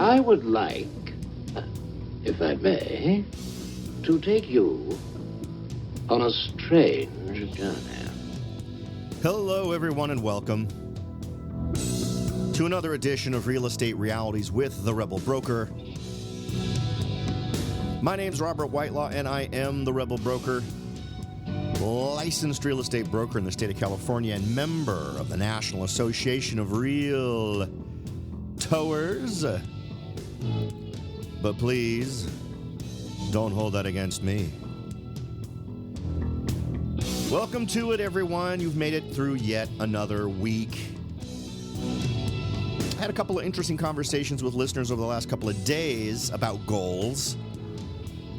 I would like, if I may, to take you on a strange journey. Hello, everyone, and welcome to another edition of Real Estate Realities with the Rebel Broker. My name's Robert Whitelaw, and I am the Rebel Broker, licensed real estate broker in the state of California and member of the National Association of Realtors. But please, don't hold that against me. Welcome to it, everyone. You've made it through yet another week. I had a couple of interesting conversations with listeners over the last couple of days about goals.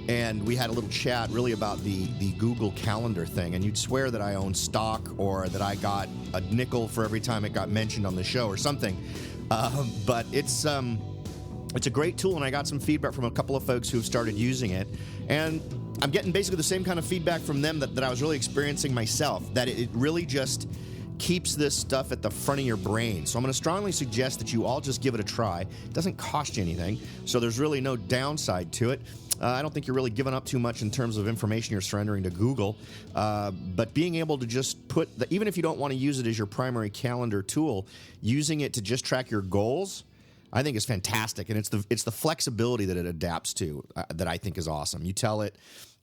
And we had a little chat really about the Google Calendar thing. And you'd swear that I own stock or that I got a nickel for every time it got mentioned on the show or something. But it's a great tool, and I got some feedback from a couple of folks who've started using it. And I'm getting basically the same kind of feedback from them that I was really experiencing myself, that it really just keeps this stuff at the front of your brain. So I'm going to strongly suggest that you all just give it a try. It doesn't cost you anything, so there's really no downside to it. I don't think you're really giving up too much in terms of information you're surrendering to Google, but being able to just even if you don't want to use it as your primary calendar tool, using it to just track your goals, I think is fantastic. And it's the flexibility that it adapts to that I think is awesome. You tell it,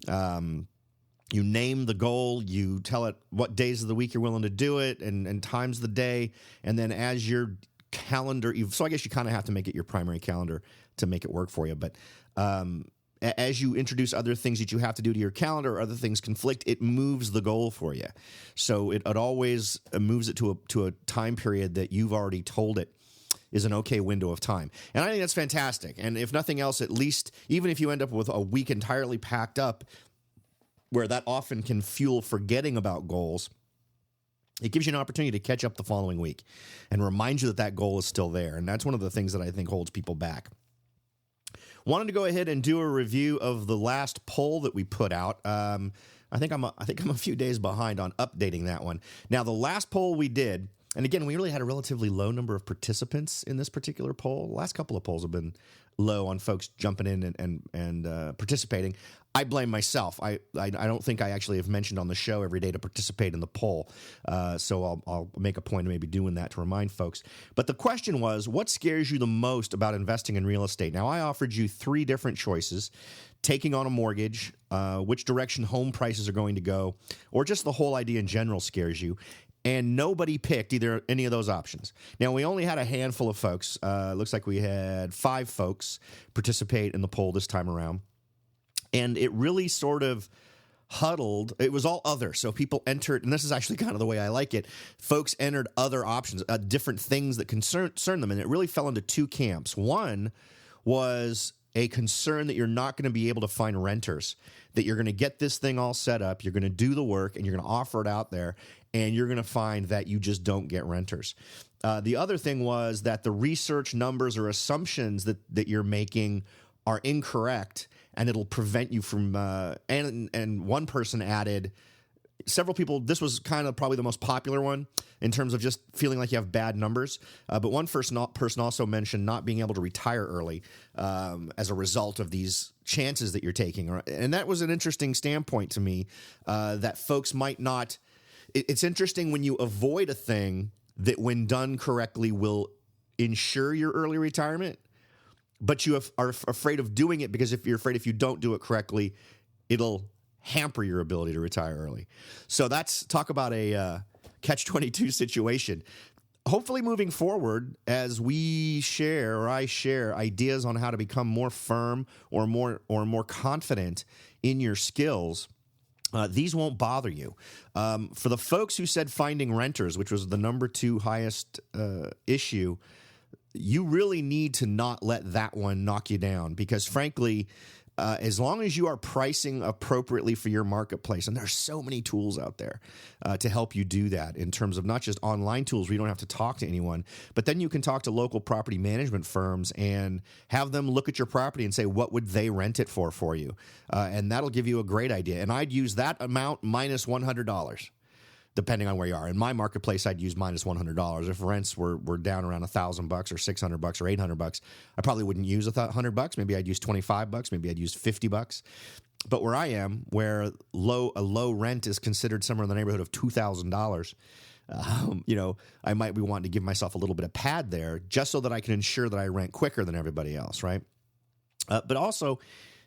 you name the goal, you tell it what days of the week you're willing to do it and times the day, and then as your calendar, so I guess you kind of have to make it your primary calendar to make it work for you, but as you introduce other things that you have to do to your calendar or other things conflict, it moves the goal for you. So it always moves it to a time period that you've already told it is an okay window of time. And I think that's fantastic. And if nothing else, at least, even if you end up with a week entirely packed up, where that often can fuel forgetting about goals, it gives you an opportunity to catch up the following week and remind you that goal is still there. And that's one of the things that I think holds people back. Wanted to go ahead and do a review of the last poll that we put out. I think I'm a few days behind on updating that one. Now, the last poll we did, and again, we really had a relatively low number of participants in this particular poll. The last couple of polls have been low on folks jumping in and participating. I blame myself. I don't think I actually have mentioned on the show every day to participate in the poll. So I'll make a point of maybe doing that to remind folks. But the question was, what scares you the most about investing in real estate? Now, I offered you three different choices: taking on a mortgage, which direction home prices are going to go, or just the whole idea in general scares you. And nobody picked any of those options. Now, we only had a handful of folks. Looks like we had 5 folks participate in the poll this time around. And it really sort of huddled. It was all other. So people entered, and this is actually kind of the way I like it. Folks entered other options, different things that concern them. And it really fell into 2 camps. One was a concern that you're not going to be able to find renters, that you're going to get this thing all set up, you're going to do the work, and you're going to offer it out there, and you're going to find that you just don't get renters. The other thing was that the research numbers or assumptions that you're making are incorrect, and it'll prevent you from and one person added, several people, this was kind of probably the most popular one in terms of just feeling like you have bad numbers. But one person also mentioned not being able to retire early as a result of these chances that you're taking. And that was an interesting standpoint to me, that folks might not. It's interesting when you avoid a thing that, when done correctly, will ensure your early retirement, but you are afraid of doing it because if you don't do it correctly, it'll hamper your ability to retire early. So that's talk about a catch-22 situation. Hopefully moving forward, as I share ideas on how to become more firm or more confident in your skills, these won't bother you. For the folks who said finding renters, which was the number 2 highest issue, you really need to not let that one knock you down, because frankly, as long as you are pricing appropriately for your marketplace, and there's so many tools out there to help you do that, in terms of not just online tools where you don't have to talk to anyone, but then you can talk to local property management firms and have them look at your property and say, what would they rent it for you? And that'll give you a great idea. And I'd use that amount minus $100. depending on where you are. In my marketplace, I'd use minus $100. If rents were down around $1,000 or $600 or $800, I probably wouldn't use $100. Maybe I'd use $25. Maybe I'd use $50. But where I am, where a low rent is considered somewhere in the neighborhood of $2,000, I might be wanting to give myself a little bit of pad there just so that I can ensure that I rent quicker than everybody else, right? But also,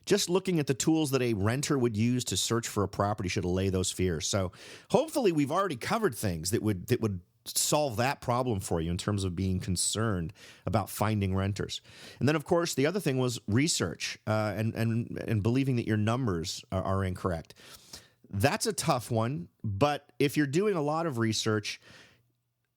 just looking at the tools that a renter would use to search for a property should allay those fears. So hopefully we've already covered things that would solve that problem for you in terms of being concerned about finding renters. And then, of course, the other thing was research and believing that your numbers are incorrect. That's a tough one, but if you're doing a lot of research,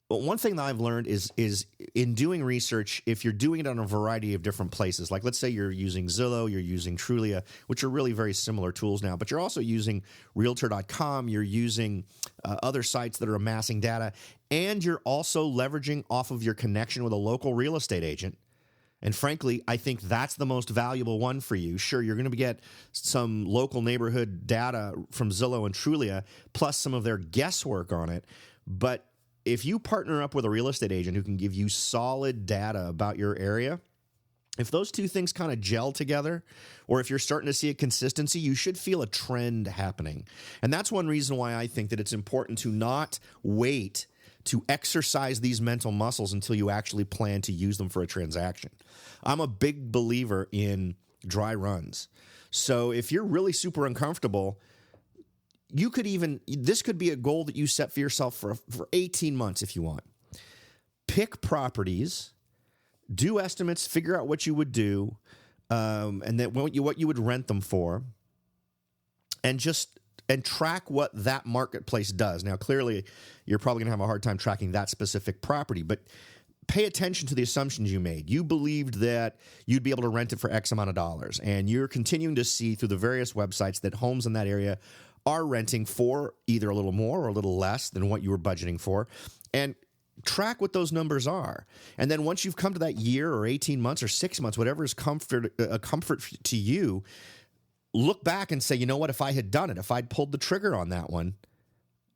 one thing that I've learned is in doing research, if you're doing it on a variety of different places, like let's say you're using Zillow, you're using Trulia, which are really very similar tools now, but you're also using Realtor.com, you're using other sites that are amassing data, and you're also leveraging off of your connection with a local real estate agent. And frankly, I think that's the most valuable one for you. Sure, you're going to get some local neighborhood data from Zillow and Trulia, plus some of their guesswork on it. But if you partner up with a real estate agent who can give you solid data about your area, if those two things kind of gel together, or if you're starting to see a consistency, you should feel a trend happening. And that's one reason why I think that it's important to not wait to exercise these mental muscles until you actually plan to use them for a transaction. I'm a big believer in dry runs. So if you're really super uncomfortable, this could be a goal that you set for yourself for 18 months if you want. Pick properties, do estimates, figure out what you would do, and then what you would rent them for, and track what that marketplace does. Now, clearly, you're probably going to have a hard time tracking that specific property, but pay attention to the assumptions you made. You believed that you'd be able to rent it for X amount of dollars, and you're continuing to see through the various websites that homes in that area are renting for either a little more or a little less than what you were budgeting for, and track what those numbers are. And then once you've come to that year or 18 months or 6 months, whatever is a comfort to you, look back and say, you know what, if I had done it, if I'd pulled the trigger on that one,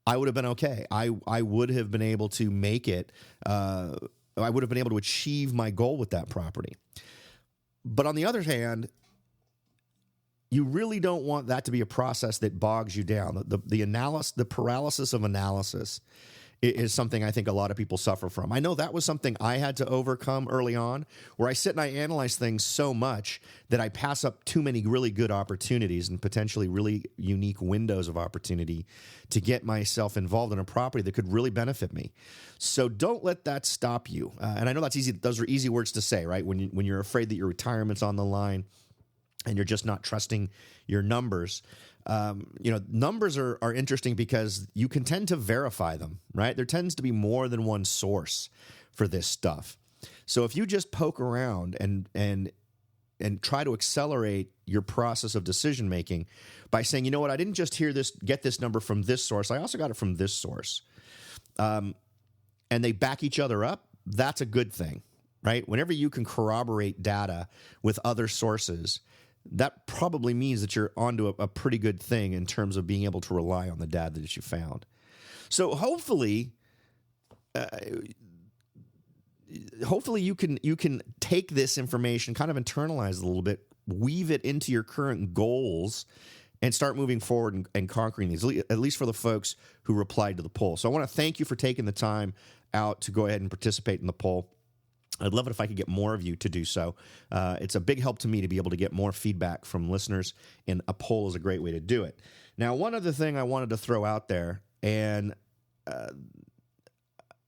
I would have been okay. I would have been able to make it. I would have been able to achieve my goal with that property. But on the other hand, you really don't want that to be a process that bogs you down. The paralysis of analysis is something I think a lot of people suffer from. I know that was something I had to overcome early on, where I sit and I analyze things so much that I pass up too many really good opportunities and potentially really unique windows of opportunity to get myself involved in a property that could really benefit me. So don't let that stop you. And I know that's easy. Those are easy words to say, right? When you're afraid that your retirement's on the line and you're just not trusting your numbers. Numbers are interesting because you can tend to verify them, right? There tends to be more than one source for this stuff. So if you just poke around and try to accelerate your process of decision making by saying, you know what, I didn't just get this number from this source, I also got it from this source. And they back each other up, that's a good thing, right? Whenever you can corroborate data with other sources, that probably means that you're onto a pretty good thing in terms of being able to rely on the data that you found. So hopefully you can take this information, kind of internalize it a little bit, weave it into your current goals, and start moving forward and conquering these, at least for the folks who replied to the poll. So I want to thank you for taking the time out to go ahead and participate in the poll. I'd love it if I could get more of you to do so. It's a big help to me to be able to get more feedback from listeners, and a poll is a great way to do it. Now, one other thing I wanted to throw out there, and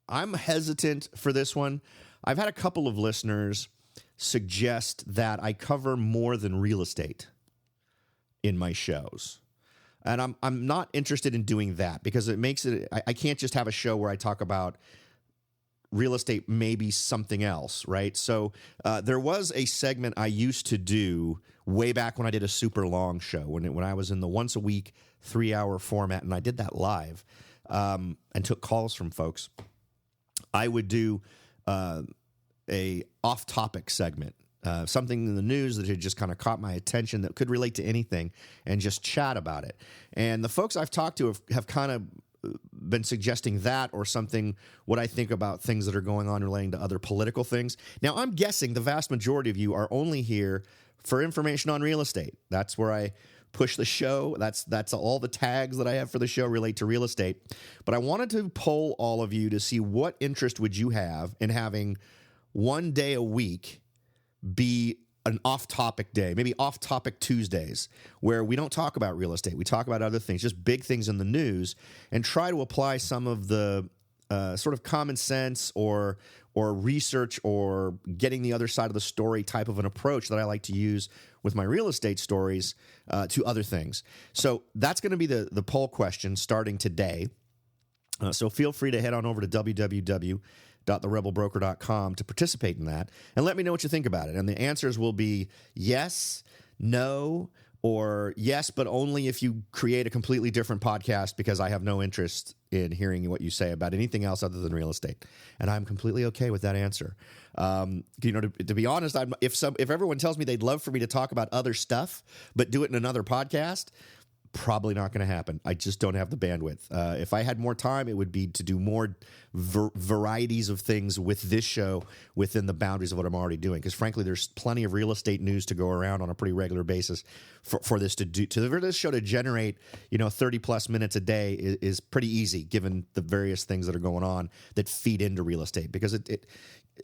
I'm hesitant for this one. I've had a couple of listeners suggest that I cover more than real estate in my shows. And I'm not interested in doing that because it makes it, I can't just have a show where I talk about real estate, maybe something else, right? So there was a segment I used to do way back when I did a super long show, when I was in the once a week, 3-hour format, and I did that live and took calls from folks. I would do a off-topic segment, something in the news that had just kind of caught my attention that could relate to anything, and just chat about it. And the folks I've talked to have kind of been suggesting that or something, what I think about things that are going on relating to other political things. Now, I'm guessing the vast majority of you are only here for information on real estate. That's where I push the show. That's all the tags that I have for the show relate to real estate. But I wanted to poll all of you to see what interest would you have in having one day a week be an off-topic day, maybe off-topic Tuesdays, where we don't talk about real estate. We talk about other things, just big things in the news, and try to apply some of the sort of common sense or research or getting the other side of the story type of an approach that I like to use with my real estate stories to other things. So that's going to be the poll question starting today. So feel free to head on over to www.therebelbroker.com to participate in that, and let me know what you think about it. And the answers will be yes, no, or yes, but only if you create a completely different podcast, because I have no interest in hearing what you say about anything else other than real estate. And I'm completely okay with that answer. To be honest, if everyone tells me they'd love for me to talk about other stuff, but do it in another podcast, probably not going to happen. I just don't have the bandwidth. If I had more time, it would be to do more varieties of things with this show within the boundaries of what I'm already doing. Because frankly, there's plenty of real estate news to go around on a pretty regular basis for this show to generate 30 plus minutes a day is pretty easy, given the various things that are going on that feed into real estate. Because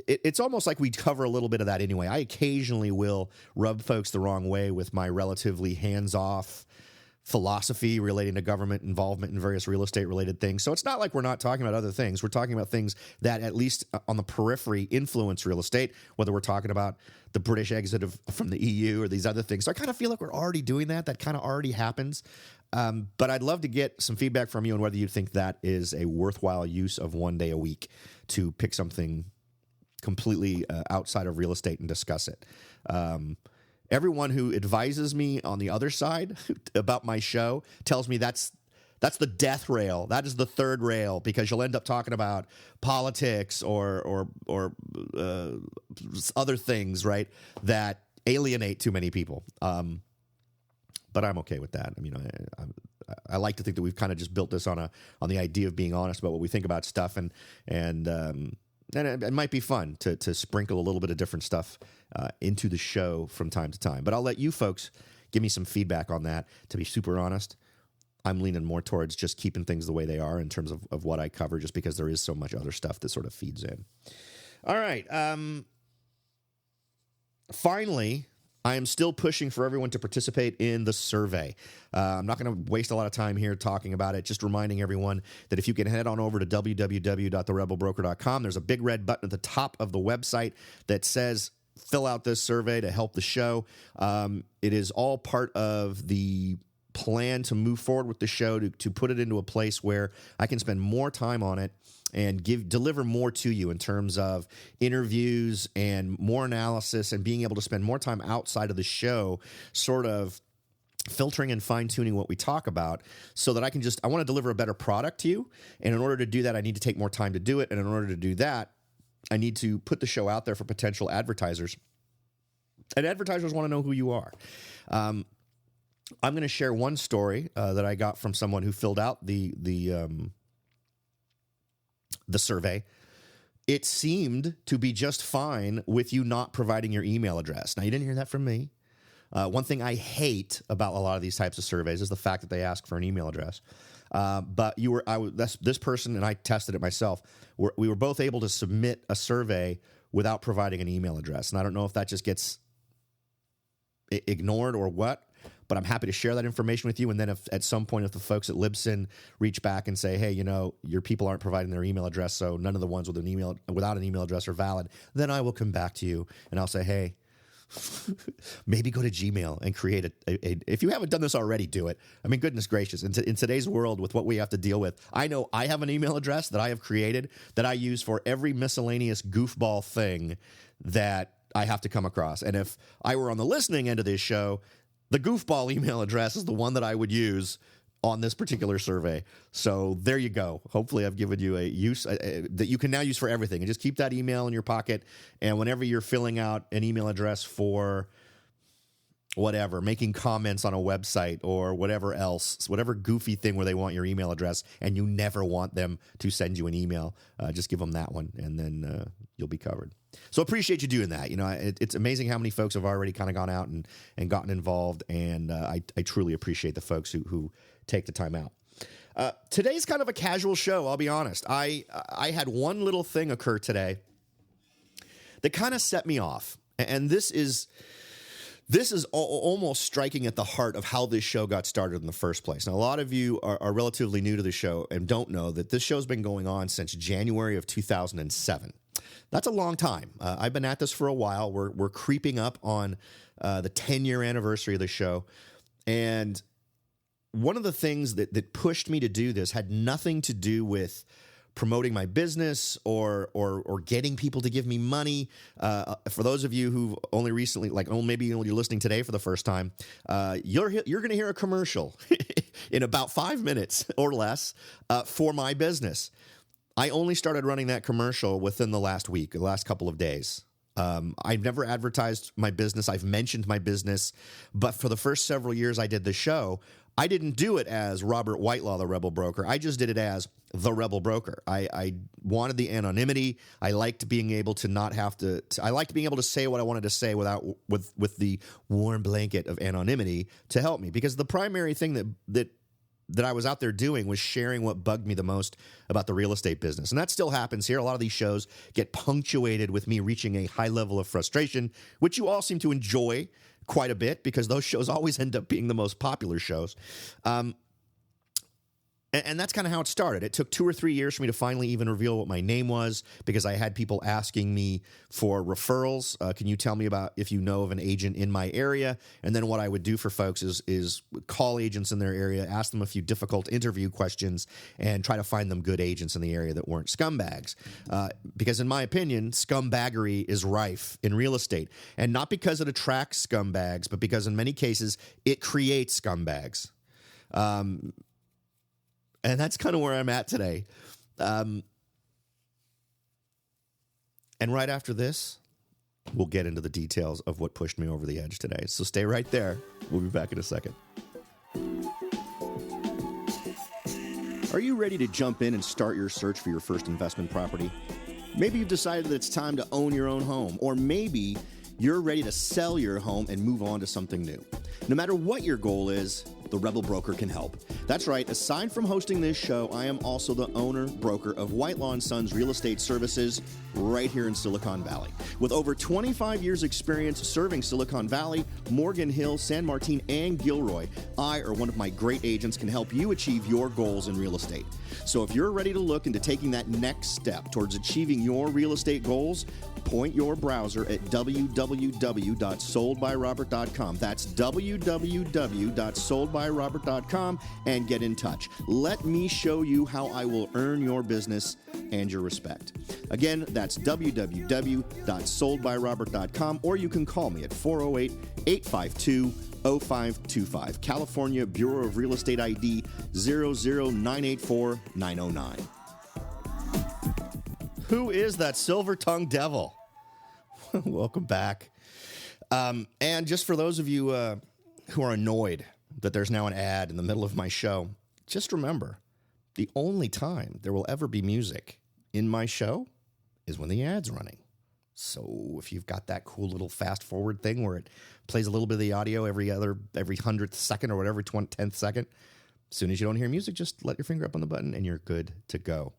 it's almost like we cover a little bit of that anyway. I occasionally will rub folks the wrong way with my relatively hands-off philosophy relating to government involvement in various real estate related things. So it's not like we're not talking about other things. We're talking about things that, at least on the periphery, influence real estate, whether we're talking about the British exit from the EU or these other things. So I kind of feel like we're already doing that. That kind of already happens. But I'd love to get some feedback from you on whether you think that is a worthwhile use of one day a week to pick something completely outside of real estate and discuss it. Everyone who advises me on the other side about my show tells me that's the death rail. That is the third rail, because you'll end up talking about politics or other things, right, that alienate too many people. But I'm okay with that. I mean, I like to think that we've kind of just built this on the idea of being honest about what we think about stuff, and it might be fun to sprinkle a little bit of different stuff into the show from time to time. But I'll let you folks give me some feedback on that. To be super honest, I'm leaning more towards just keeping things the way they are in terms of what I cover, just because there is so much other stuff that sort of feeds in. All right. Finally, I am still pushing for everyone to participate in the survey. I'm not going to waste a lot of time here talking about it, just reminding everyone that if you can head on over to www.therebelbroker.com, there's a big red button at the top of the website that says fill out this survey to help the show. It is all part of the plan to move forward with the show, to put it into a place where I can spend more time on it and deliver more to you in terms of interviews and more analysis, and being able to spend more time outside of the show sort of filtering and fine-tuning what we talk about, so that I want to deliver a better product to you. And in order to do that, I need to take more time to do it. And in order to do that, I need to put the show out there for potential advertisers. And advertisers want to know who you are. I'm going to share one story that I got from someone who filled out the survey. It seemed to be just fine with you not providing your email address. Now, you didn't hear that from me. One thing I hate about a lot of these types of surveys is the fact that they ask for an email address. But this person, and I tested it myself, we were both able to submit a survey without providing an email address. And I don't know if that just gets ignored or what, but I'm happy to share that information with you. And then if at some point, if the folks at Libsyn reach back and say, hey, your people aren't providing their email address, so none of the ones without an email address are valid, then I will come back to you and I'll say, hey, maybe go to Gmail and create if you haven't done this already, do it. I mean, goodness gracious. In today's world, with what we have to deal with, I know I have an email address that I have created that I use for every miscellaneous goofball thing that I have to come across. And if I were on the listening end of this show, the goofball email address is the one that I would use on this particular survey. So there you go. Hopefully I've given you a use that you can now use for everything. And just keep that email in your pocket. And whenever you're filling out an email address for whatever, making comments on a website or whatever else, whatever goofy thing where they want your email address and you never want them to send you an email, just give them that one and then you'll be covered. So appreciate you doing that. It's amazing how many folks have already kind of gone out and gotten involved, and I truly appreciate the folks who take the time out. Today's kind of a casual show, I'll be honest. I had one little thing occur today that kind of set me off, and this is almost striking at the heart of how this show got started in the first place. Now, a lot of you are relatively new to the show and don't know that this show's been going on since January of 2007. That's a long time. I've been at this for a while. We're creeping up on the 10-year anniversary of the show. And one of the things that pushed me to do this had nothing to do with promoting my business or getting people to give me money. For those of you who've only recently, maybe you're listening today for the first time, you're going to hear a commercial in about 5 minutes or less for my business. I only started running that commercial within the last couple of days. I've never advertised my business. I've mentioned my business, but for the first several years I did the show, I didn't do it as Robert Whitelaw, the Rebel Broker. I just did it as the Rebel Broker. I wanted the anonymity. I liked being able to not have to. I liked being able to say what I wanted to say with the warm blanket of anonymity to help me, because the primary thing that I was out there doing was sharing what bugged me the most about the real estate business. And that still happens here. A lot of these shows get punctuated with me reaching a high level of frustration, which you all seem to enjoy quite a bit because those shows always end up being the most popular shows. And that's kind of how it started. It took 2 or 3 years for me to finally even reveal what my name was, because I had people asking me for referrals. Can you tell me about if you know of an agent in my area? And then what I would do for folks is call agents in their area, ask them a few difficult interview questions, and try to find them good agents in the area that weren't scumbags. Because in my opinion, scumbaggery is rife in real estate. And not because it attracts scumbags, but because in many cases it creates scumbags. And that's kind of where I'm at today. And right after this, we'll get into the details of what pushed me over the edge today. So stay right there. We'll be back in a second. Are you ready to jump in and start your search for your first investment property? Maybe you've decided that it's time to own your own home, or maybe you're ready to sell your home and move on to something new. No matter what your goal is, the Rebel Broker can help. That's right, aside from hosting this show, I am also the owner-broker of Whitelaw & Sons Real Estate Services right here in Silicon Valley. With over 25 years experience serving Silicon Valley, Morgan Hill, San Martin, and Gilroy, I or one of my great agents can help you achieve your goals in real estate. So if you're ready to look into taking that next step towards achieving your real estate goals, point your browser at www.soldbyrobert.com. That's www.soldbyrobert.com and get in touch. Let me show you how I will earn your business and your respect. Again, that's www.soldbyrobert.com, or you can call me at 408-852-0525. California Bureau of Real Estate ID 00984-909. Who is that silver-tongued devil? Welcome back. And just for those of you who are annoyed that there's now an ad in the middle of my show, just remember, the only time there will ever be music in my show is when the ad's running. So if you've got that cool little fast forward thing where it plays a little bit of the audio every 100th second or whatever, 10th second, as soon as you don't hear music, just let your finger up on the button and you're good to go.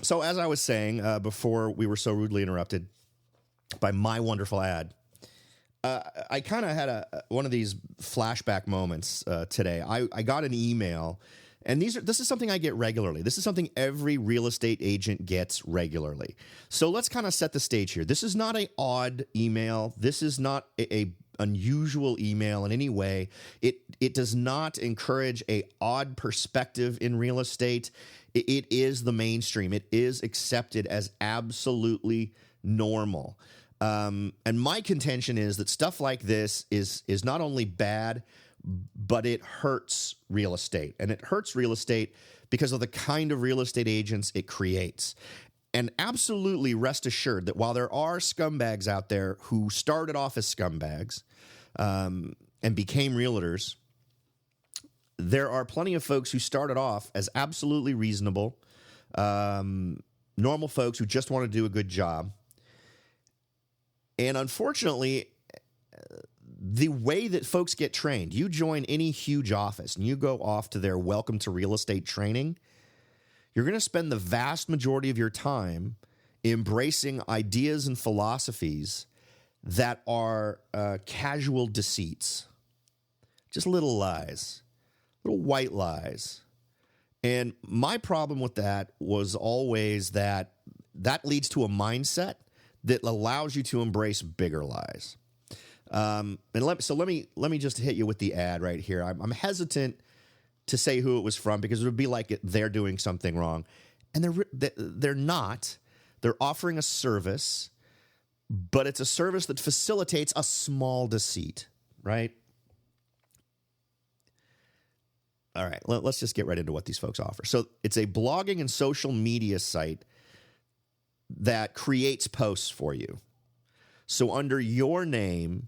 So as I was saying before we were so rudely interrupted by my wonderful ad, I kind of had one of these flashback moments today. I got an email, and this is something I get regularly. This is something every real estate agent gets regularly. So let's kind of set the stage here. This is not an odd email. This is not a unusual email in any way. It does not encourage a odd perspective in real estate. It is the mainstream. It is accepted as absolutely normal. And my contention is that stuff like this is not only bad, but it hurts real estate. And it hurts real estate because of the kind of real estate agents it creates. And absolutely rest assured that while there are scumbags out there who started off as scumbags, and became realtors, there are plenty of folks who started off as absolutely reasonable, normal folks who just want to do a good job. And unfortunately, the way that folks get trained, you join any huge office and you go off to their welcome to real estate training, you're going to spend the vast majority of your time embracing ideas and philosophies that are casual deceits, just little lies, little white lies. And my problem with that was always that leads to a mindset that allows you to embrace bigger lies. Let me just hit you with the ad right here. I'm hesitant to say who it was from because it would be like they're doing something wrong, and they're not. They're offering a service, but it's a service that facilitates a small deceit, right? All right, let's just get right into what these folks offer. So it's a blogging and social media site that creates posts for you. So under your name,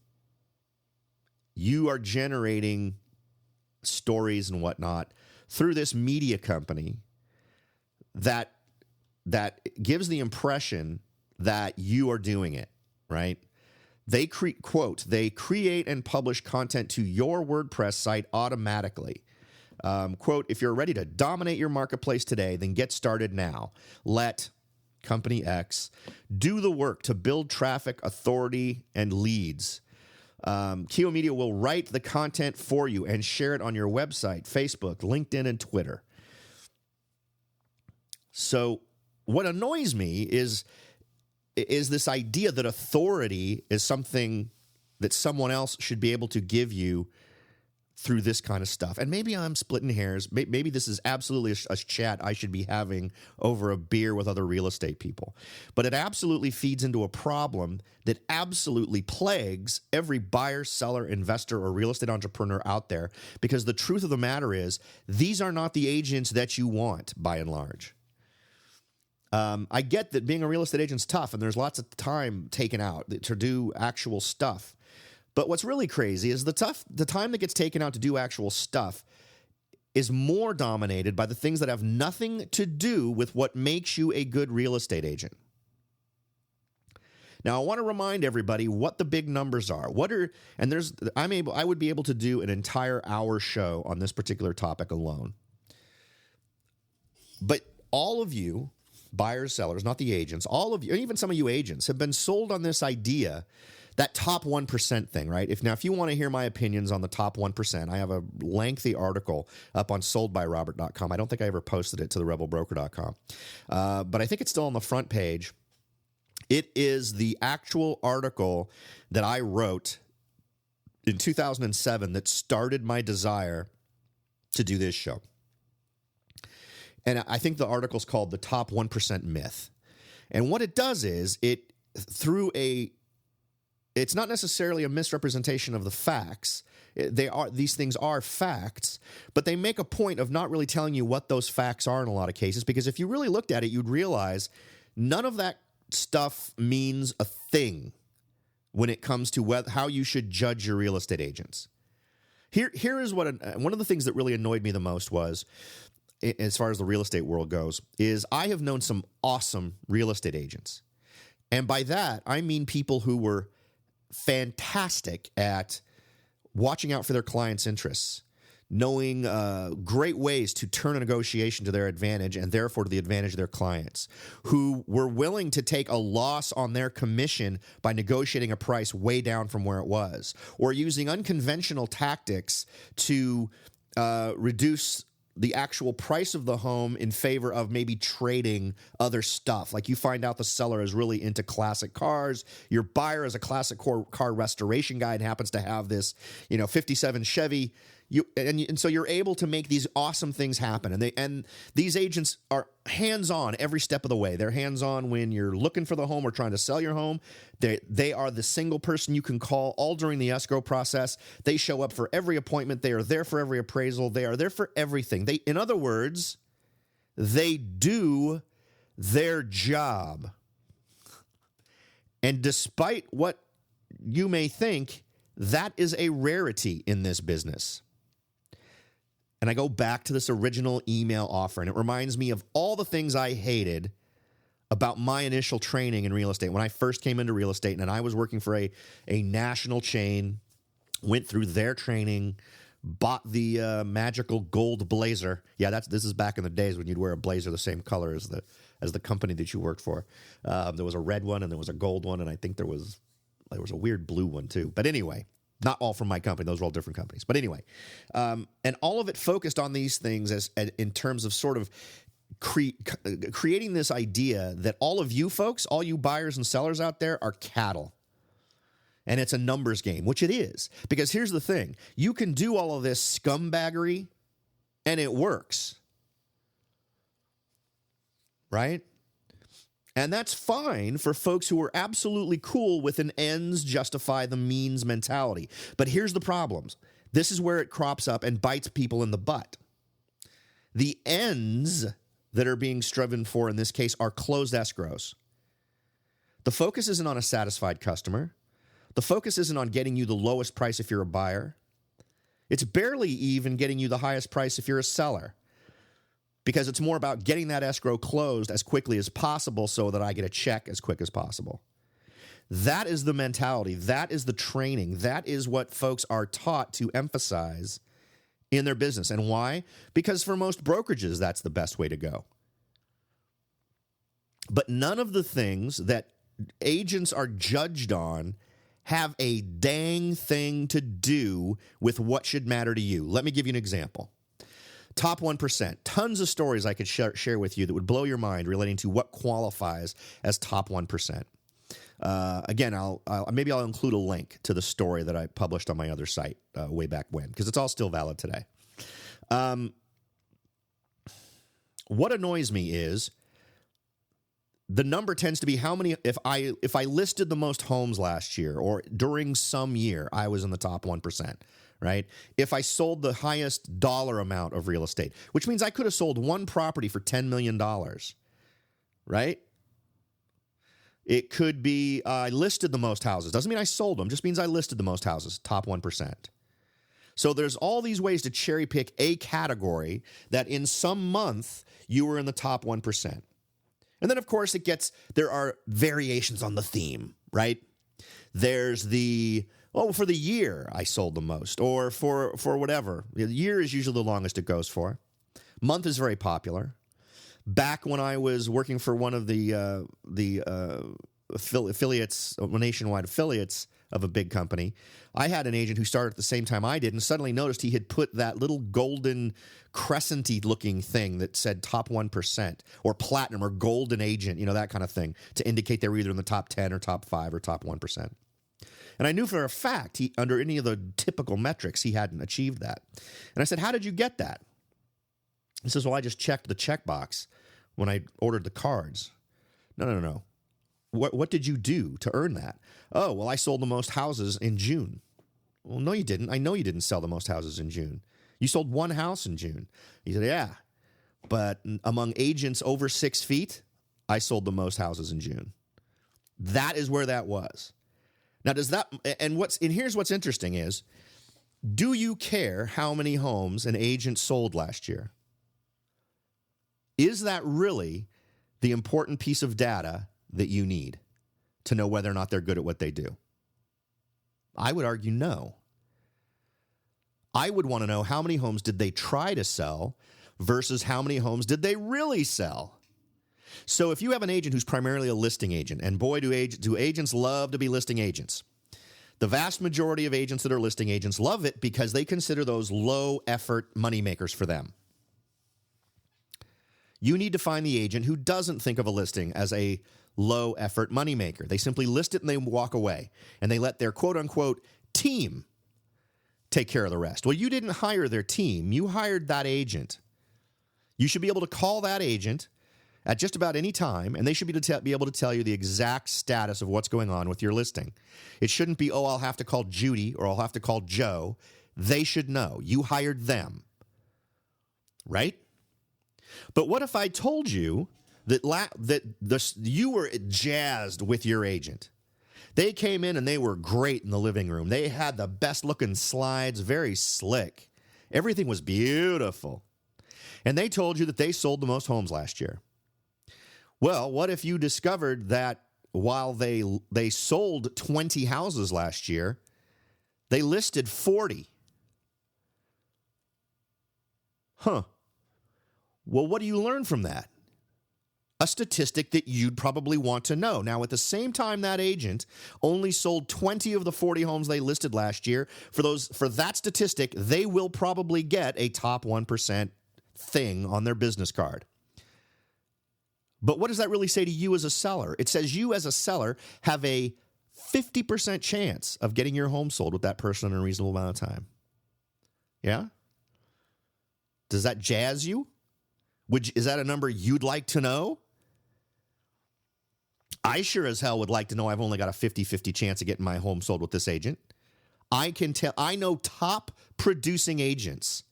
you are generating stories and whatnot through this media company that gives the impression that you are doing it, right? They create and publish content to your WordPress site automatically. Quote, if you're ready to dominate your marketplace today, then get started now. Let Company X do the work to build traffic, authority, and leads. Keo Media will write the content for you and share it on your website, Facebook, LinkedIn, and Twitter. So what annoys me is this idea that authority is something that someone else should be able to give you through this kind of stuff. And maybe I'm splitting hairs. Maybe this is absolutely a chat I should be having over a beer with other real estate people. But it absolutely feeds into a problem that absolutely plagues every buyer, seller, investor, or real estate entrepreneur out there, because the truth of the matter is these are not the agents that you want, by and large. I get that being a real estate agent's tough, and there's lots of time taken out to do actual stuff. But what's really crazy is the time that gets taken out to do actual stuff is more dominated by the things that have nothing to do with what makes you a good real estate agent. Now, I want to remind everybody what the big numbers are. I would be able to do an entire hour show on this particular topic alone. But all of you, buyers, sellers, not the agents, all of you, even some of you agents, have been sold on this idea, that top 1% thing, right? If you want to hear my opinions on the top 1%, I have a lengthy article up on soldbyrobert.com. I don't think I ever posted it to the rebelbroker.com. But I think it's still on the front page. It is the actual article that I wrote in 2007 that started my desire to do this show. And I think the article's called The Top 1% Myth. And what it does is it's not necessarily a misrepresentation of the facts. These things are facts, but they make a point of not really telling you what those facts are in a lot of cases, because if you really looked at it, you'd realize none of that stuff means a thing when it comes to how you should judge your real estate agents. Here is one of the things that really annoyed me the most was, as far as the real estate world goes, is I have known some awesome real estate agents. And by that, I mean people who were fantastic at watching out for their clients' interests, knowing great ways to turn a negotiation to their advantage and therefore to the advantage of their clients, who were willing to take a loss on their commission by negotiating a price way down from where it was, or using unconventional tactics to reduce the actual price of the home in favor of maybe trading other stuff. Like you find out the seller is really into classic cars. Your buyer is a classic car restoration guy and happens to have this, 57 Chevy. And so you're able to make these awesome things happen. And these agents are hands-on every step of the way. They're hands-on when you're looking for the home or trying to sell your home. They are the single person you can call all during the escrow process. They show up for every appointment. They are there for every appraisal. They are there for everything. In other words, they do their job. And despite what you may think, That is a rarity in this business. And I go back to this original email offer, and it reminds me of all the things I hated about my initial training in real estate. When I first came into real estate, and I was working for a national chain, went through their training, bought the magical gold blazer. Yeah, this is back in the days when you'd wear a blazer the same color as the company that you worked for. There was a red one, and there was a gold one, and I think there was a weird blue one too. But anyway, not all from my company. Those were all different companies. But anyway, and all of it focused on these things as in terms of sort of creating this idea that all of you folks, all you buyers and sellers out there, are cattle. And it's a numbers game, which it is. Because here's the thing. You can do all of this scumbaggery, and it works. Right? And that's fine for folks who are absolutely cool with an ends justify the means mentality. But here's the problems. This is where it crops up and bites people in the butt. The ends that are being striven for in this case are closed escrows. The focus isn't on a satisfied customer. The focus isn't on getting you the lowest price if you're a buyer. It's barely even getting you the highest price if you're a seller. Because it's more about getting that escrow closed as quickly as possible so that I get a check as quick as possible. That is the mentality. That is the training. That is what folks are taught to emphasize in their business. And why? Because for most brokerages, that's the best way to go. But none of the things that agents are judged on have a dang thing to do with what should matter to you. Let me give you an example. Top 1%. Tons of stories I could share with you that would blow your mind relating to what qualifies as top 1%. Again, I'll include a link to the story that I published on my other site way back when, because it's all still valid today. What annoys me is the number tends to be how many. If I listed the most homes last year or during some year, I was in the top 1%. Right? If I sold the highest dollar amount of real estate, which means I could have sold one property for $10 million, right? It could be I listed the most houses. Doesn't mean I sold them, just means I listed the most houses, top 1%. So there's all these ways to cherry pick a category that in some month you were in the top 1%. And then, of course, there are variations on the theme, right? There's for the year I sold the most, or for whatever. The year is usually the longest it goes for. Month is very popular. Back when I was working for one of the affiliates, nationwide affiliates of a big company, I had an agent who started at the same time I did and suddenly noticed he had put that little golden crescent-y looking thing that said top 1% or platinum or golden agent, that kind of thing, to indicate they were either in the top 10 or top 5 or top 1%. And I knew for a fact, under any of the typical metrics, he hadn't achieved that. And I said, how did you get that? He says, well, I just checked the checkbox when I ordered the cards. No. What did you do to earn that? Oh, well, I sold the most houses in June. Well, no, you didn't. I know you didn't sell the most houses in June. You sold one house in June. He said, yeah. But among agents over 6 feet, I sold the most houses in June. That is where that was. Now, here's what's interesting is, do you care how many homes an agent sold last year? Is that really the important piece of data that you need to know whether or not they're good at what they do? I would argue no. I would want to know how many homes did they try to sell versus how many homes did they really sell. So if you have an agent who's primarily a listing agent, and boy, do agents love to be listing agents. The vast majority of agents that are listing agents love it because they consider those low-effort moneymakers for them. You need to find the agent who doesn't think of a listing as a low-effort moneymaker. They simply list it and they walk away, and they let their quote-unquote team take care of the rest. Well, you didn't hire their team. You hired that agent. You should be able to call that agent at just about any time, and they should be able to tell you the exact status of what's going on with your listing. It shouldn't be, I'll have to call Judy or I'll have to call Joe. They should know. You hired them, right? But what if I told you that you were jazzed with your agent, They came in and they were great in the living room. They had the best looking slides, very slick. Everything was beautiful. And they told you that they sold the most homes last year. Well, what if you discovered that while they sold 20 houses last year, they listed 40? Huh. Well, what do you learn from that? A statistic that you'd probably want to know. Now, at the same time, that agent only sold 20 of the 40 homes they listed last year. For that statistic, they will probably get a top 1% thing on their business card. But what does that really say to you as a seller? It says you as a seller have a 50% chance of getting your home sold with that person in a reasonable amount of time. Yeah? Does that jazz you? Is that a number you'd like to know? I sure as hell would like to know I've only got a 50-50 chance of getting my home sold with this agent. I know top producing agents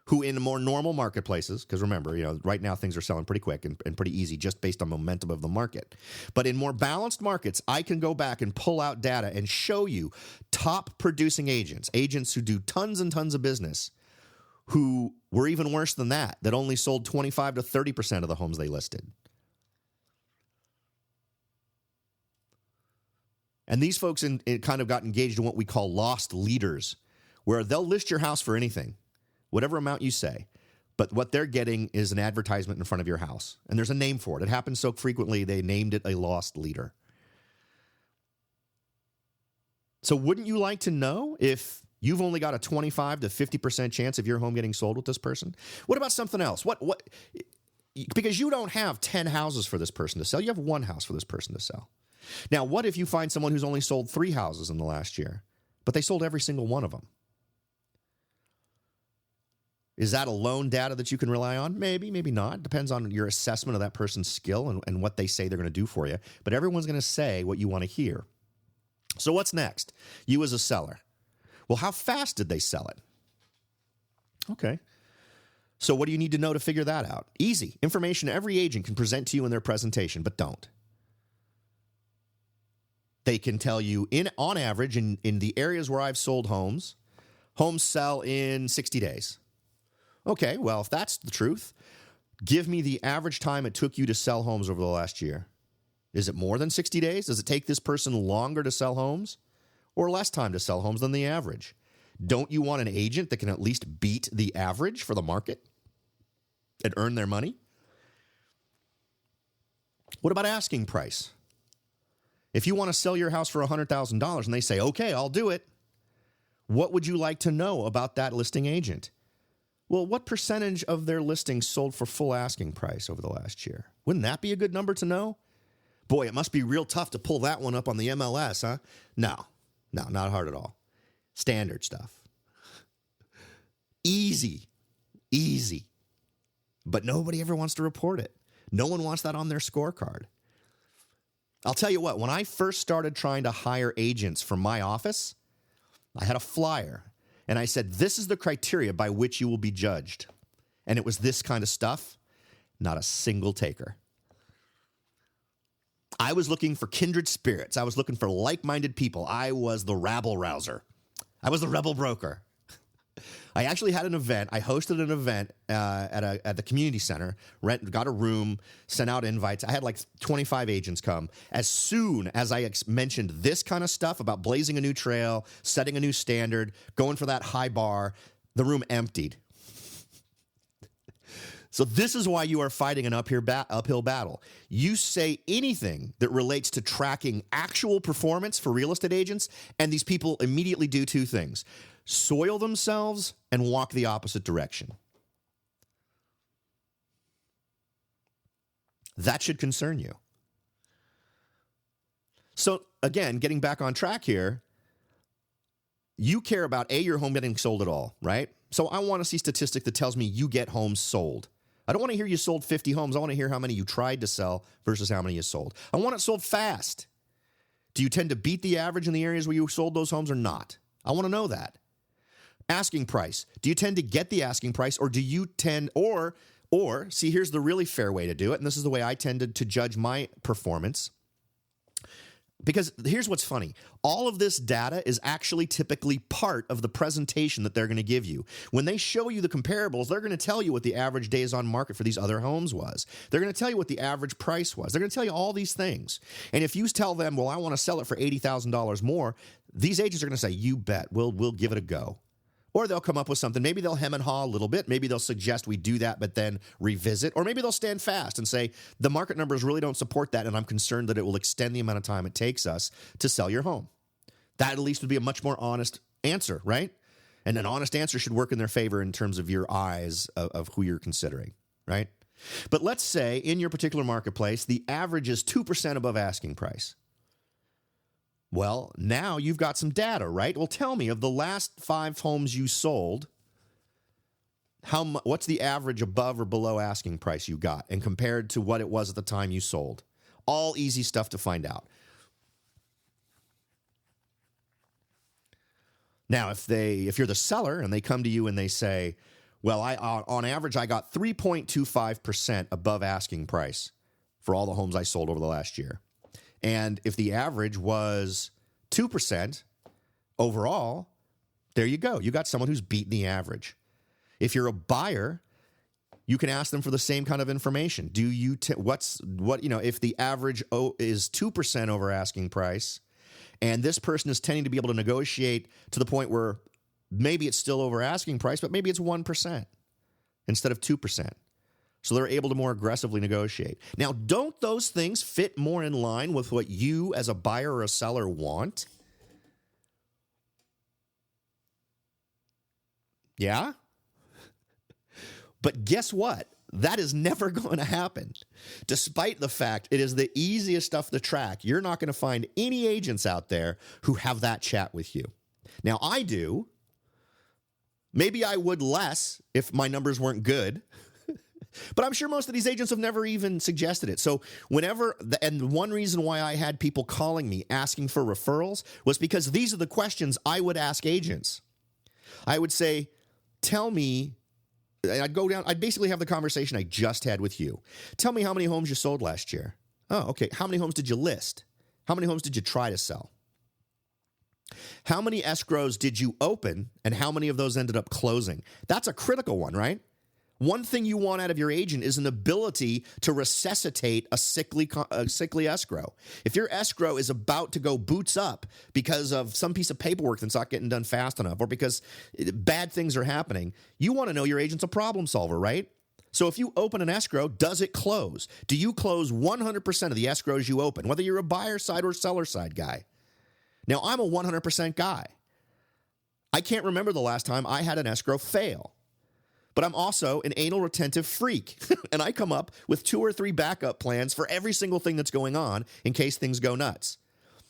who in more normal marketplaces, because remember, right now things are selling pretty quick and pretty easy just based on momentum of the market. But in more balanced markets, I can go back and pull out data and show you top producing agents who do tons and tons of business, who were even worse than that only sold 25 to 30% of the homes they listed. And these folks kind of got engaged in what we call lost leaders, where they'll list your house for anything, whatever amount you say. But what they're getting is an advertisement in front of your house. And there's a name for it. It happens so frequently, they named it a lost leader. So wouldn't you like to know if you've only got a 25 to 50% chance of your home getting sold with this person? What about something else? Because you don't have 10 houses for this person to sell. You have one house for this person to sell. Now, what if you find someone who's only sold 3 houses in the last year, but they sold every single one of them? Is that alone data that you can rely on? Maybe, maybe not. Depends on your assessment of that person's skill and what they say they're going to do for you. But everyone's going to say what you want to hear. So what's next? You as a seller. Well, how fast did they sell it? Okay. So what do you need to know to figure that out? Easy. Information every agent can present to you in their presentation, but don't. They can tell you, on average, in the areas where I've sold homes sell in 60 days. Okay, well, if that's the truth, give me the average time it took you to sell homes over the last year. Is it more than 60 days? Does it take this person longer to sell homes or less time to sell homes than the average? Don't you want an agent that can at least beat the average for the market and earn their money? What about asking price? If you want to sell your house for $100,000 and they say, okay, I'll do it, what would you like to know about that listing agent? Well, what percentage of their listings sold for full asking price over the last year? Wouldn't that be a good number to know? Boy, it must be real tough to pull that one up on the MLS, huh? No, not hard at all. Standard stuff. Easy. But nobody ever wants to report it. No one wants that on their scorecard. I'll tell you what, when I first started trying to hire agents for my office, I had a flyer, and I said, this is the criteria by which you will be judged. And it was this kind of stuff, not a single taker. I was looking for kindred spirits. I was looking for like-minded people. I was the rabble-rouser. I was the rebel broker. I actually had an event. I hosted an event at the community center, got a room, sent out invites. I had like 25 agents come. As soon as I mentioned this kind of stuff about blazing a new trail, setting a new standard, going for that high bar, the room emptied. So this is why you are fighting an uphill battle. You say anything that relates to tracking actual performance for real estate agents, and these people immediately do 2 things. Soil themselves and walk the opposite direction. That should concern you. So again, getting back on track here, you care about your home getting sold at all, right? So I want to see statistic that tells me you get homes sold. I don't want to hear you sold 50 homes. I want to hear how many you tried to sell versus how many you sold. I want it sold fast. Do you tend to beat the average in the areas where you sold those homes or not? I want to know that. Asking price. Do you tend to get the asking price, or do you tend, or see, here's the really fair way to do it, and this is the way I tended to judge my performance. Because here's what's funny. All of this data is actually typically part of the presentation that they're going to give you. When they show you the comparables, they're going to tell you what the average days on market for these other homes was. They're going to tell you what the average price was. They're going to tell you all these things. And if you tell them, well, I want to sell it for $80,000 more, these agents are going to say, you bet, we'll give it a go. Or they'll come up with something. Maybe they'll hem and haw a little bit. Maybe they'll suggest we do that, but then revisit. Or maybe they'll stand fast and say, the market numbers really don't support that, and I'm concerned that it will extend the amount of time it takes us to sell your home. That at least would be a much more honest answer, right? And an honest answer should work in their favor in terms of your eyes of who you're considering, right? But let's say in your particular marketplace, the average is 2% above asking price. Well, now you've got some data, right? Well, tell me, of the last 5 homes you sold, what's the average above or below asking price you got, and compared to what it was at the time you sold? All easy stuff to find out. Now, if you're the seller and they come to you and they say, well, on average, I got 3.25% above asking price for all the homes I sold over the last year. And if the average was 2% overall, there you go. You got someone who's beaten the average. If you're a buyer, you can ask them for the same kind of information. Do you if the average is 2% over asking price, and this person is tending to be able to negotiate to the point where maybe it's still over asking price, but maybe it's 1% instead of 2%. So they're able to more aggressively negotiate. Now, don't those things fit more in line with what you as a buyer or a seller want? Yeah? But guess what? That is never going to happen. Despite the fact it is the easiest stuff to track, you're not going to find any agents out there who have that chat with you. Now, I do. Maybe I would less if my numbers weren't good. But I'm sure most of these agents have never even suggested it. So and one reason why I had people calling me asking for referrals was because these are the questions I would ask agents. I would say, tell me, I'd basically have the conversation I just had with you. Tell me how many homes you sold last year. Oh, okay. How many homes did you list? How many homes did you try to sell? How many escrows did you open, and how many of those ended up closing? That's a critical one, right? One thing you want out of your agent is an ability to resuscitate a sickly escrow. If your escrow is about to go boots up because of some piece of paperwork that's not getting done fast enough, or because bad things are happening, you want to know your agent's a problem solver, right? So if you open an escrow, does it close? Do you close 100% of the escrows you open, whether you're a buyer side or seller side guy? Now, I'm a 100% guy. I can't remember the last time I had an escrow fail. But I'm also an anal retentive freak, and I come up with 2 or 3 backup plans for every single thing that's going on in case things go nuts.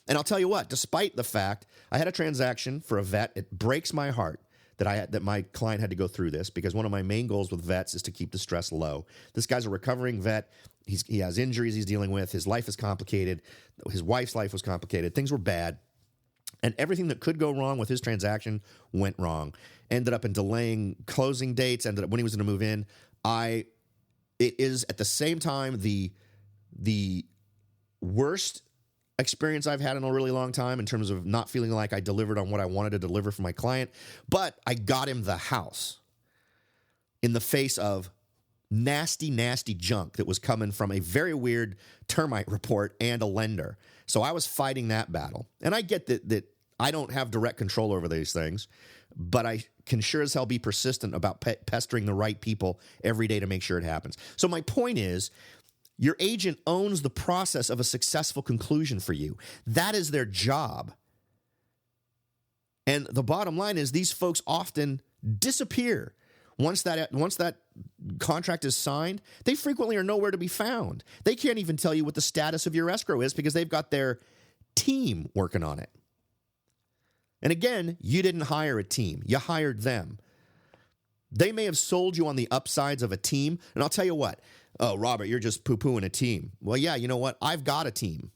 And I'll tell you what, despite the fact I had a transaction for a vet, it breaks my heart that my client had to go through this, because one of my main goals with vets is to keep the stress low. This guy's a recovering vet. He has injuries he's dealing with. His life is complicated. His wife's life was complicated. Things were bad. And everything that could go wrong with his transaction went wrong. Ended up in delaying closing dates. Ended up when he was going to move in. It is at the same time the worst experience I've had in a really long time in terms of not feeling like I delivered on what I wanted to deliver for my client. But I got him the house in the face of nasty, nasty junk that was coming from a very weird termite report and a lender. So I was fighting that battle. And I get that I don't have direct control over these things, but I can sure as hell be persistent about pestering the right people every day to make sure it happens. So my point is, your agent owns the process of a successful conclusion for you. That is their job. And the bottom line is, these folks often disappear. Once that contract is signed, they frequently are nowhere to be found. They can't even tell you what the status of your escrow is because they've got their team working on it. And again, you didn't hire a team. You hired them. They may have sold you on the upsides of a team. And I'll tell you what. Oh, Robert, you're just poo-pooing a team. Well, yeah, you know what? I've got a team.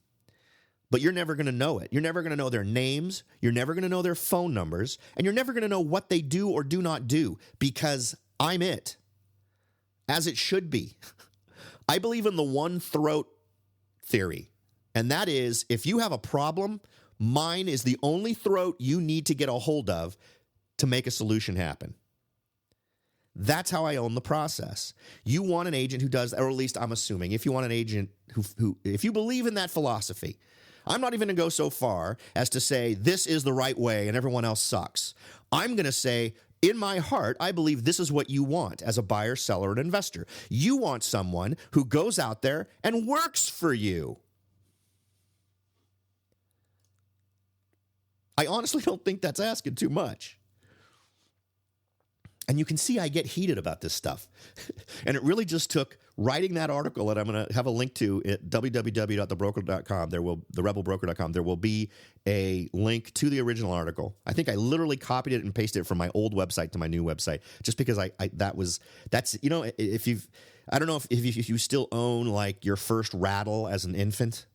But you're never going to know it. You're never going to know their names. You're never going to know their phone numbers. And you're never going to know what they do or do not do, because I'm it. As it should be. I believe in the one throat theory. And that is, if you have a problem, mine is the only throat you need to get a hold of to make a solution happen. That's how I own the process. You want an agent who does, or at least I'm assuming, if you want an agent who if you believe in that philosophy, I'm not even going to go so far as to say this is the right way and everyone else sucks. I'm going to say, in my heart, I believe this is what you want as a buyer, seller, and investor. You want someone who goes out there and works for you. I honestly don't think that's asking too much. And you can see I get heated about this stuff. And it really just took writing that article that I'm going to have a link to at www.thebroker.com. therebelbroker.com. There will be a link to the original article. I think I literally copied it and pasted it from my old website to my new website, just because that's you know, I don't know if you still own like your first rattle as an infant,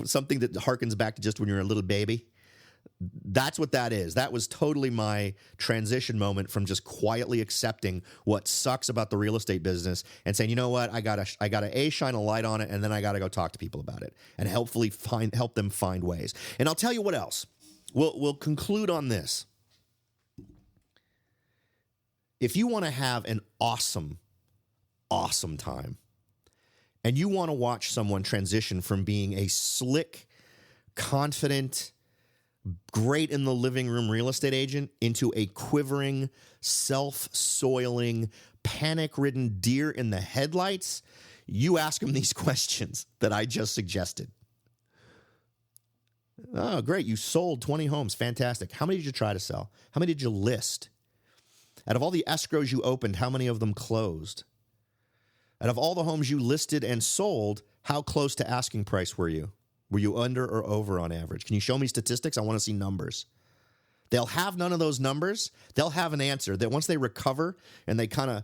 something that harkens back to just when you're a little baby. That's what that is. That was totally my transition moment from just quietly accepting what sucks about the real estate business and saying, you know what, I gotta shine a light on it, and then I gotta go talk to people about it and hopefully help them find ways. And I'll tell you what else. We'll conclude on this. If you want to have an awesome time, and you want to watch someone transition from being a slick, confident, great in the living room real estate agent into a quivering, self-soiling, panic-ridden deer in the headlights, you ask them these questions that I just suggested. Oh, great. You sold 20 homes. Fantastic. How many did you try to sell? How many did you list? Out of all the escrows you opened, how many of them closed? Out of all the homes you listed and sold, how close to asking price were you? Were you under or over on average? Can you show me statistics? I want to see numbers. They'll have none of those numbers. They'll have an answer that once they recover and they kind of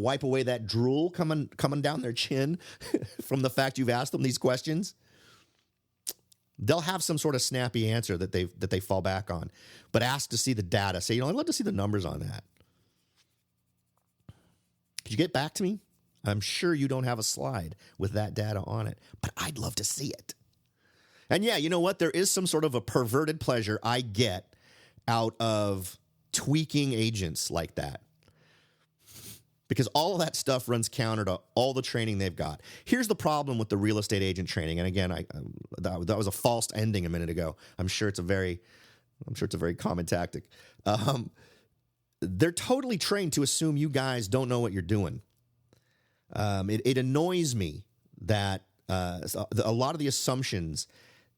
wipe away that drool coming down their chin from the fact you've asked them these questions, they'll have some sort of snappy answer that they fall back on. But ask to see the data. Say, I'd love to see the numbers on that. Could you get back to me? I'm sure you don't have a slide with that data on it, but I'd love to see it. And yeah, you know what? There is some sort of a perverted pleasure I get out of tweaking agents like that, because all of that stuff runs counter to all the training they've got. Here's the problem with the real estate agent training. And again, that was a false ending a minute ago. I'm sure it's a very common tactic. They're totally trained to assume you guys don't know what you're doing. It annoys me that a lot of the assumptions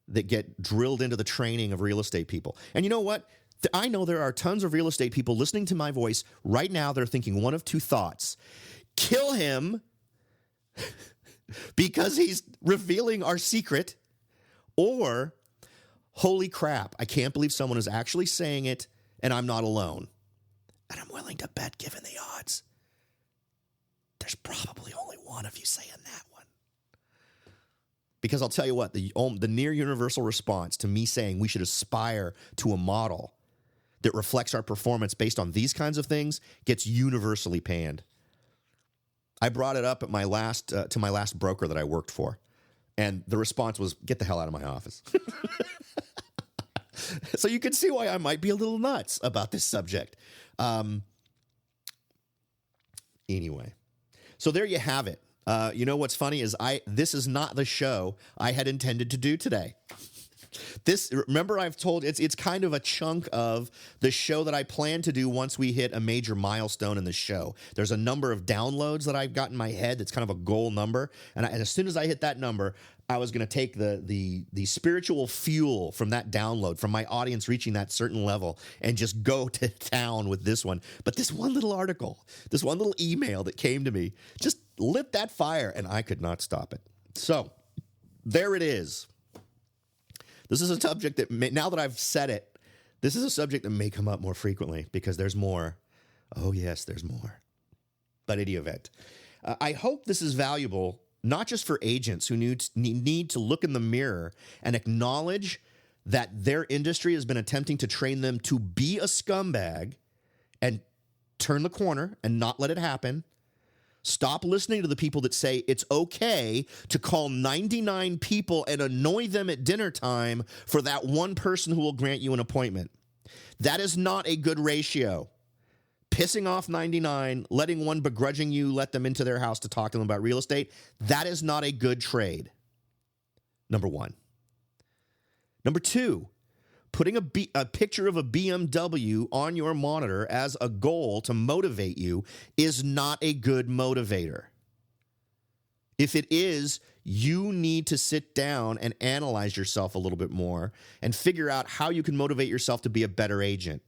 that get drilled into the training of real estate people. And you know what? I know there are tons of real estate people listening to my voice right now. They're thinking one of two thoughts: kill him because he's revealing our secret, or holy crap, I can't believe someone is actually saying it and I'm not alone. And I'm willing to bet, given the odds, there's probably only one of you saying that one. Because I'll tell you what, the near universal response to me saying we should aspire to a model that reflects our performance based on these kinds of things gets universally panned. I brought it up at my last broker that I worked for, and the response was, "Get the hell out of my office." So you can see why I might be a little nuts about this subject. Anyway, so there you have it. You know what's funny is this is not the show I had intended to do today. Remember, I've told it's kind of a chunk of the show that I plan to do once we hit a major milestone in the show. There's a number of downloads that I've got in my head that's kind of a goal number, and as soon as I hit that number, I was going to take the spiritual fuel from that download, from my audience reaching that certain level, and just go to town with this one. But this one little article, this one little email that came to me just lit that fire, and I could not stop it. So there it is. This is a subject that now that I've said it, this is a subject that may come up more frequently because there's more. Oh, yes, there's more. But in any event, I hope this is valuable, not just for agents who need to look in the mirror and acknowledge that their industry has been attempting to train them to be a scumbag and turn the corner and not let it happen, Stop listening to the people that say it's okay to call 99 people and annoy them at dinner time for that one person who will grant you an appointment. That is not a good ratio. Pissing off 99, letting one begrudging you let them into their house to talk to them about real estate, that is not a good trade. Number one. Number two, putting a picture of a BMW on your monitor as a goal to motivate you is not a good motivator. If it is, you need to sit down and analyze yourself a little bit more and figure out how you can motivate yourself to be a better agent.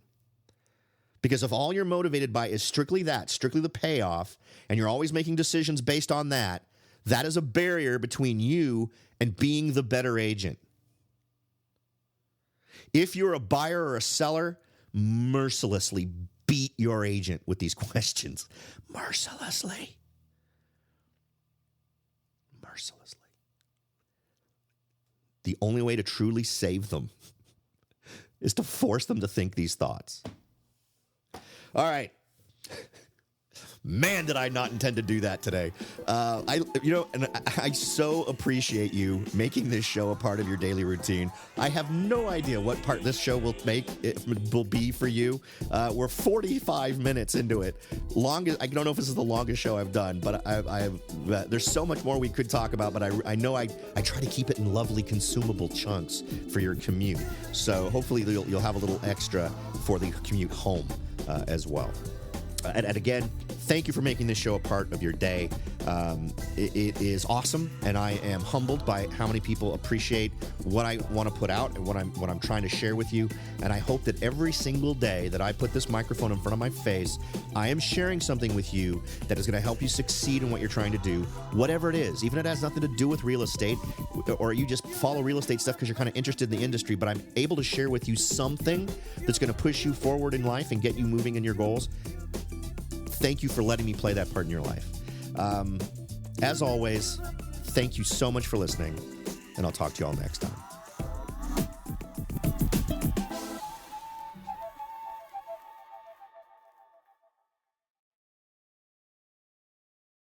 Because if all you're motivated by is strictly that, strictly the payoff, and you're always making decisions based on that, that is a barrier between you and being the better agent. If you're a buyer or a seller, mercilessly beat your agent with these questions. Mercilessly. The only way to truly save them is to force them to think these thoughts. All right. Man, did I not intend to do that today. I so appreciate you making this show a part of your daily routine. I have no idea what part this show will be for you. We're 45 minutes into it. I don't know if this is the longest show I've done, but there's so much more we could talk about, but I know I try to keep it in lovely consumable chunks for your commute. So hopefully you'll have a little extra for the commute home as well. And again, thank you for making this show a part of your day. It is awesome, and I am humbled by how many people appreciate what I want to put out and what I'm trying to share with you. And I hope that every single day that I put this microphone in front of my face, I am sharing something with you that is going to help you succeed in what you're trying to do, whatever it is. Even if it has nothing to do with real estate, or you just follow real estate stuff because you're kind of interested in the industry, but I'm able to share with you something that's going to push you forward in life and get you moving in your goals. Thank you for letting me play that part in your life. As always, thank you so much for listening, and I'll talk to you all next time.